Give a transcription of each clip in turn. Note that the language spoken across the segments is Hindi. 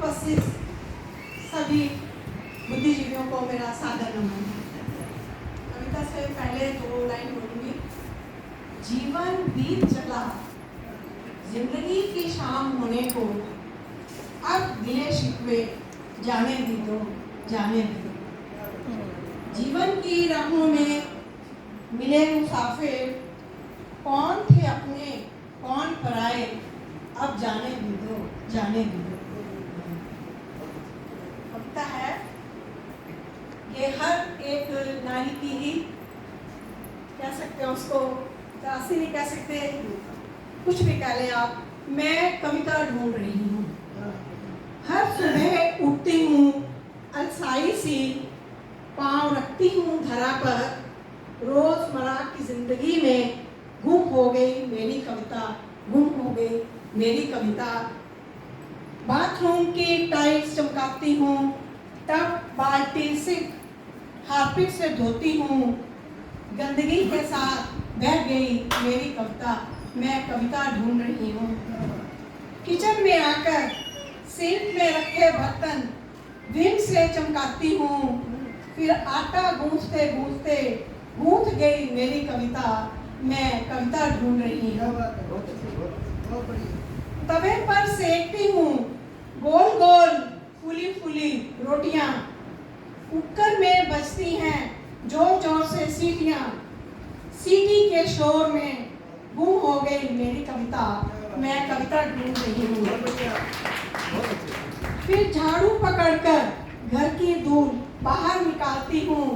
उपस्थित सभी बुद्धिजीवियों को मेरा सादर नमन। कविता से पहले 2 लाइन बोलूंगी। जीवन बीत चला, जिंदगी की शाम होने को, अब गिले शिकवे जाने भी दो, जाने भी दो। जीवन की राहों में मिले मुसाफिर, कौन थे अपने कौन पराए, अब जाने भी दो, जाने भी दो। लगता है ये हर एक नारी की ही कह सकते हैं, उसको दासी नहीं कह सकते, कुछ भी कह लें आप। मैं कविता ढूंढ रही हूँ, हर सुबह उठती हूँ अलसाई सी, पाँव रखती हूँ धरा पर, रोजमर्रा की जिंदगी में गुम हो गई मेरी कविता, गुम हो गई मेरी कविता। बाथरूम की टाइल्स चमकाती हूँ, टब बाल्टी से हार्पिक से धोती हूँ, गंदगी के साथ बह गई मेरी कविता, मैं कविता ढूंढ रही हूँ। किचन में आकर सिंक में रखे बर्तन विम से चमकाती हूँ, फिर आटा गूंथते गूंथते गूंथ गई मेरी कविता, मैं कविता ढूंढ रही हूँ। तवे पर सेकती हूँ गोल गोल फूली फूली रोटियां, कुकर में बजती हैं जोर जोर से सीटियां, सीटी के शोर में गुम हो गई मेरी कविता, मैं कविता ढूंढ रही हूँ। फिर झाड़ू पकड़कर घर की धूल बाहर निकालती हूँ,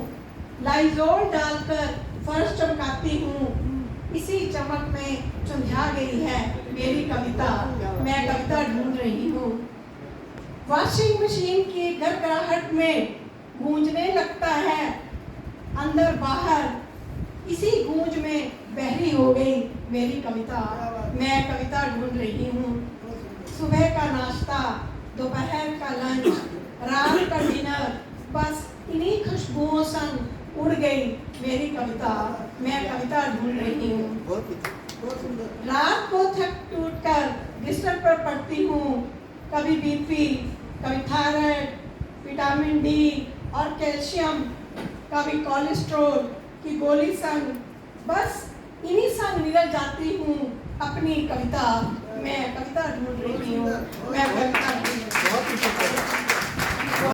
लाइजोल डालकर फर्श चमकाती हूँ, इसी चमक में चुंधिया गई है मेरी कविता, मैं कविता ढूंढ रही हूँ। वॉशिंग मशीन की गड़गड़ाहट में गूंजने लगता है अंदर बाहर, इसी गूंज में बहरी हो गई मेरी कविता, मैं कविता ढूंढ रही हूँ। सुबह का नाश्ता, दोपहर का लंच, रात का डिनर, बस इन्हीं खुशबुओं संग उड़ गई मेरी कविता, मैं कविता ढूंढ रही हूँ। रात को थक टूट कर बिस्तर पर पड़ती हूँ, कभी बीपी, कभी थायराइड, विटामिन डी और कैल्शियम, कभी कोलेस्ट्रॉल की गोली संग, बस इन्हीं संग निकल जाती हूँ अपनी कविता, मैं कविता ढूंढ रही हूँ, मैं कविता ढूंढ रही हूँ।